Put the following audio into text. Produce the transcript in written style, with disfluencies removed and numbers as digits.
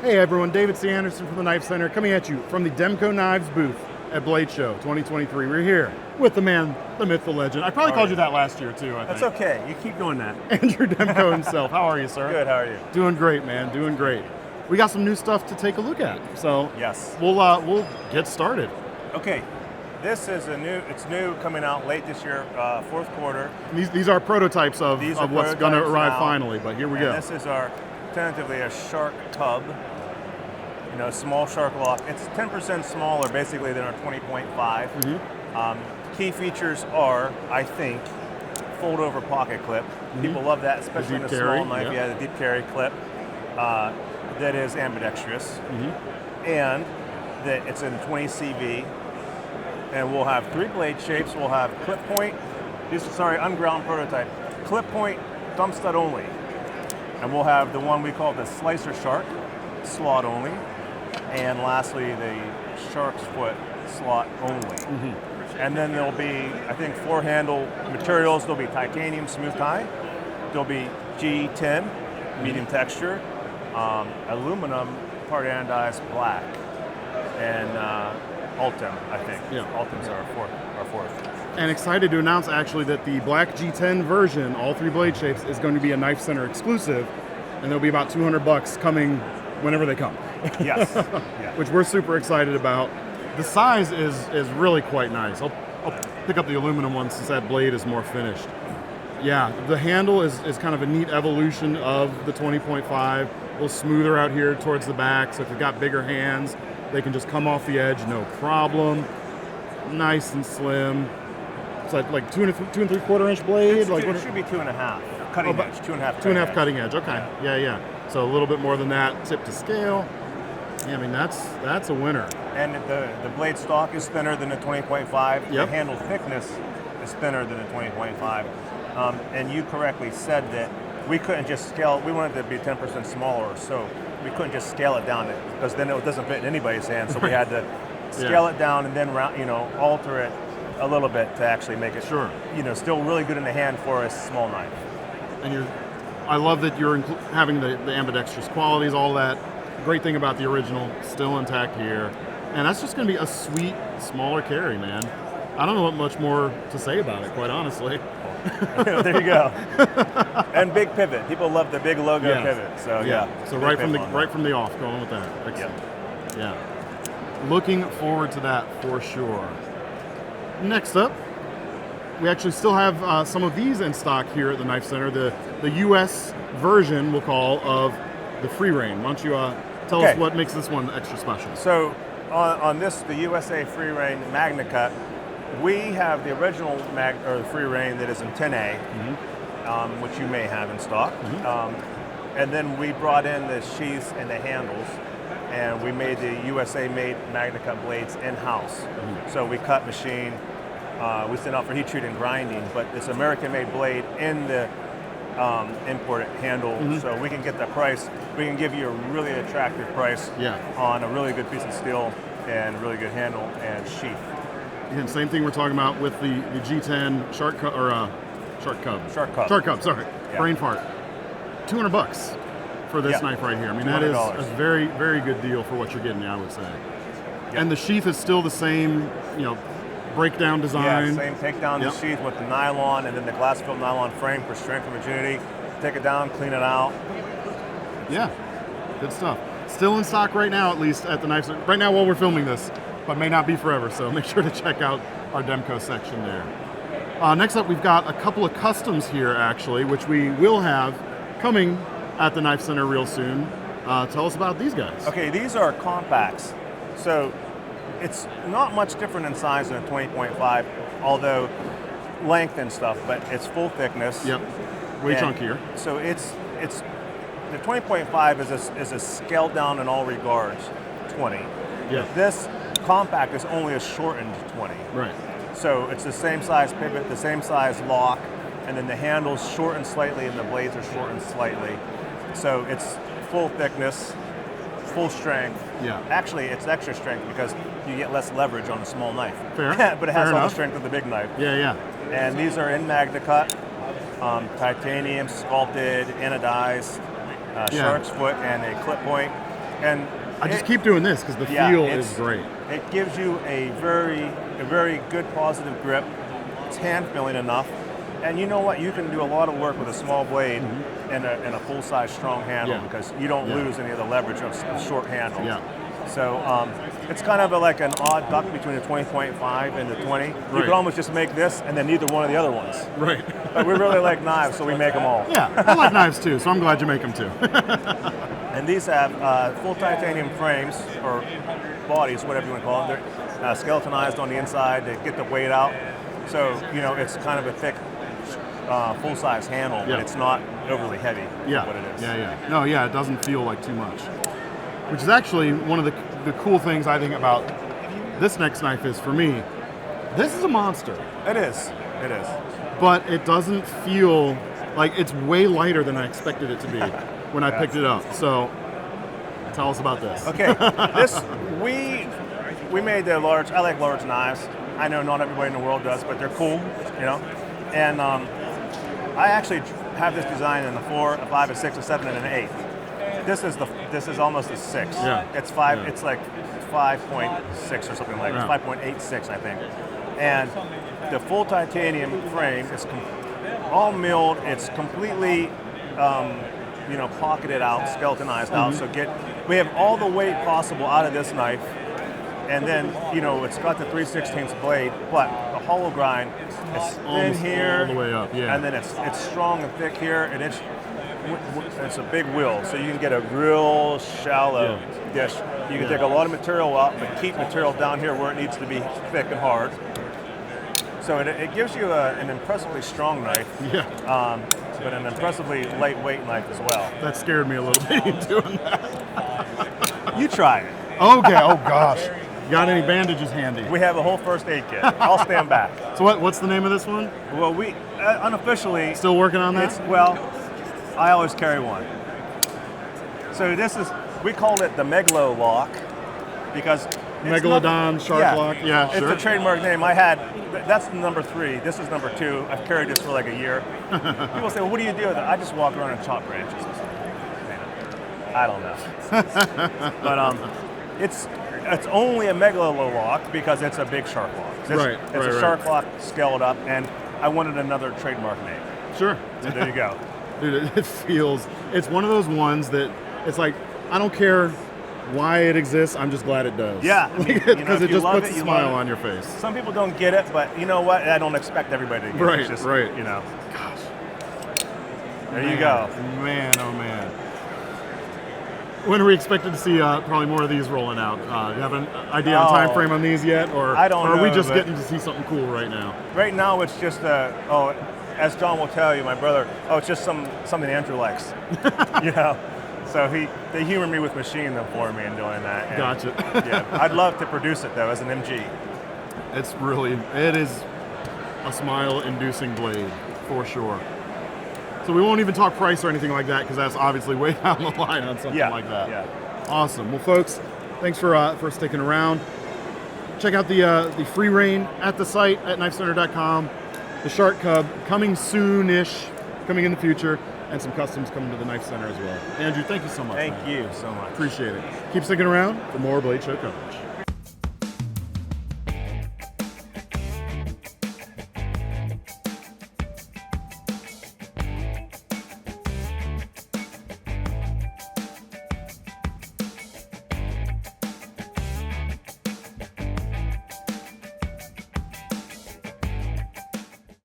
Hey everyone, David C. Anderson from the Knife Center coming at you from the Demko Knives booth at Blade Show 2023. We're here with the man, the myth, the legend. I probably called you that last year too, I think. That's okay, you keep doing that. Andrew Demko himself. How are you, sir? Good, how are you? Doing great, man, doing great. We got some new stuff to take a look at, so yes, we'll get started. Okay, this is it's new, coming out late this year, fourth quarter. These are prototypes of what's going to arrive finally, but here we go. This is tentatively a shark tub, a small shark lock. It's 10% smaller basically than our 20.5. Key features are, I think, fold over pocket clip. People love that, especially in a small knife. Yeah, the deep carry clip. That is ambidextrous. And that it's in 20 CV. And we'll have 3 blade shapes. We'll have clip point, unground prototype. Clip point, thumb stud only. And we'll have the one we call the slicer shark, slot only. And lastly, the shark's foot, slot only. And then there'll be, I think, 4 handle materials. There'll be titanium smooth tie. There'll be G10, medium texture, aluminum part anodized black, and Ultim, I think. Yeah. Ultim's our fourth. And excited to announce actually that the black G10 version, all 3 blade shapes, is going to be a Knife Center exclusive, and there'll be about $200 coming whenever they come. Yes. Yeah. Which we're super excited about. The size is really quite nice. I'll pick up the aluminum one since that blade is more finished. Yeah, the handle is kind of a neat evolution of the 20.5. A little smoother out here towards the back, so if you've got bigger hands, they can just come off the edge, no problem. Nice and slim. It's like 2 3/4 inch blade. It should be 2.5 cutting edge. 2.5. 2.5 cutting edge. Okay. Yeah. So a little bit more than that. Tip to scale. Yeah, I mean that's a winner. And the blade stock is thinner than the 20.5. The handle thickness is thinner than the 20.5. And you correctly said that we couldn't just scale. We wanted it to be 10% smaller, so we couldn't just scale it down because then it doesn't fit in anybody's hand. So we had to scale it down and then alter it a little bit to actually make it still really good in the hand for a small knife. And I love that you're having the ambidextrous qualities, all that. Great thing about the original, still intact here. And that's just going to be a sweet, smaller carry, man. I don't know what much more to say about it, quite honestly. There you go. And big pivot. People love the big logo pivot. So So right from the off, going with that. Excellent. Yeah. Looking forward to that for sure. Next up, we actually still have some of these in stock here at the Knife Center. The U.S. version, we'll call, of the Free Rein. Why don't you tell us what makes this one extra special? So on this, the USA Free Rein Magna Cut, we have the original Free Rein that is in 10A, which you may have in stock. And then we brought in the sheaths and the handles, and we made the USA-made Magna Cut blades in-house. So we cut, machine, we send out for heat treat and grinding, but this American-made blade in the imported handle, so we can get the price. We can give you a really attractive price on a really good piece of steel and really good handle and sheath. Again, same thing we're talking about with the G10 Shark Cub. Sorry, brain fart. $200 for this knife right here. I mean, that is a very, very good deal for what you're getting, I would say. And the sheath is still the same, breakdown design. Yeah, same. Take down the sheath with the nylon and then the glass-filled nylon frame for strength and rigidity. Take it down, clean it out. Yeah, good stuff. Still in stock right now, at least at the Knife Center. Right now while we're filming this, but may not be forever, so make sure to check out our Demko section there. Next up, we've got a couple of customs here, actually, which we will have coming at the Knife Center real soon. Tell us about these guys. Okay, these are compacts. So it's not much different in size than a 20.5, although length and stuff, but it's full thickness. Yep, way chunkier. So it's the 20.5 is a scaled down in all regards 20. Yeah. This compact is only a shortened 20. Right. So it's the same size pivot, the same size lock, and then the handle's shortened slightly and the blades are shortened slightly. So it's full thickness, full strength. Yeah. Actually, it's extra strength because you get less leverage on a small knife. Fair. But it has all the strength of the big knife. Yeah. And these are in Magna Cut, titanium, sculpted, anodized, shark's foot, and a clip point. And I just keep doing this because the feel is great. It gives you a very good positive grip. It's hand feeling enough. And you know what? You can do a lot of work with a small blade and a full-size strong handle because you don't lose any of the leverage of short handles. Yeah. So it's kind of like an odd duck between the 20.5 and the 20. You could almost just make this and then neither one of the other ones. Right. But we really like knives, so we make them all. Yeah, I like knives too, so I'm glad you make them too. And these have full titanium frames, or bodies, whatever you want to call them. They're skeletonized on the inside to get the weight out. So, you know, it's kind of a thick, full-size handle, but it's not overly heavy. Yeah, what it is. No, it doesn't feel like too much. Which is actually one of the cool things I think about this next knife is, for me, this is a monster. It is. It is. But it doesn't feel like it's way lighter than I expected it to be when I picked it up. So tell us about this. Okay, this we made the large. I like large knives. I know not everybody in the world does, but they're cool, you know. And I actually have this design in a 4, a 5, a 6, a 7, and an 8. This is almost a 6. Yeah. It's 5. Yeah. It's like 5.6 or something like that. It's 5.86, I think. And the full titanium frame is all milled. It's completely, pocketed out, skeletonized out. So we have all the weight possible out of this knife. And then, it's got the 3/16 blade, but the hollow grind is thin here, all the way up, and then it's strong and thick here, and it's a big wheel, so you can get a real shallow dish. You can take a lot of material out, but keep material down here where it needs to be thick and hard. So it gives you an impressively strong knife, but an impressively lightweight knife as well. That scared me a little bit in doing that. You try it. Okay, oh gosh. Got any bandages handy? We have a whole first aid kit. I'll stand back. So what's the name of this one? Well, we unofficially... Still working on that? I always carry one. So we called it the Megalo lock because... Megalodon shark lock? Yeah, sure. It's a trademark name. That's number 3. This is number 2. I've carried this for like a year. People say, well, what do you do with it? I just walk around and chop branches. I don't know. But it's only a Megalo lock because it's a big shark lock. It's a shark lock scaled up, and I wanted another trademark name. Sure. So there you go. Dude, it's one of those ones that it's like, I don't care why it exists, I'm just glad it does. Yeah. Because it just puts a smile on your face. Some people don't get it, but you know what? I don't expect everybody to get it. Right, It's just, right. Gosh. There you go. Man, oh man. When are we expected to see probably more of these rolling out? Do you have an idea on time frame on these yet? Or I don't know. Are we just getting to see something cool right now? Right now it's just, as John will tell you, my brother, it's just something Andrew likes. So they humor me with machining them for me and doing that. And, gotcha. I'd love to produce it though as an MG. It is a smile-inducing blade, for sure. So we won't even talk price or anything like that because that's obviously way down the line on something like that. Yeah. Awesome. Well, folks, thanks for sticking around. Check out the free rein at the site at KnifeCenter.com. The Shark Cub coming soon-ish, coming in the future, and some customs coming to the Knife Center as well. Andrew, thank you so much. Thank you so much. Appreciate it. Keep sticking around for more Blade Show coverage.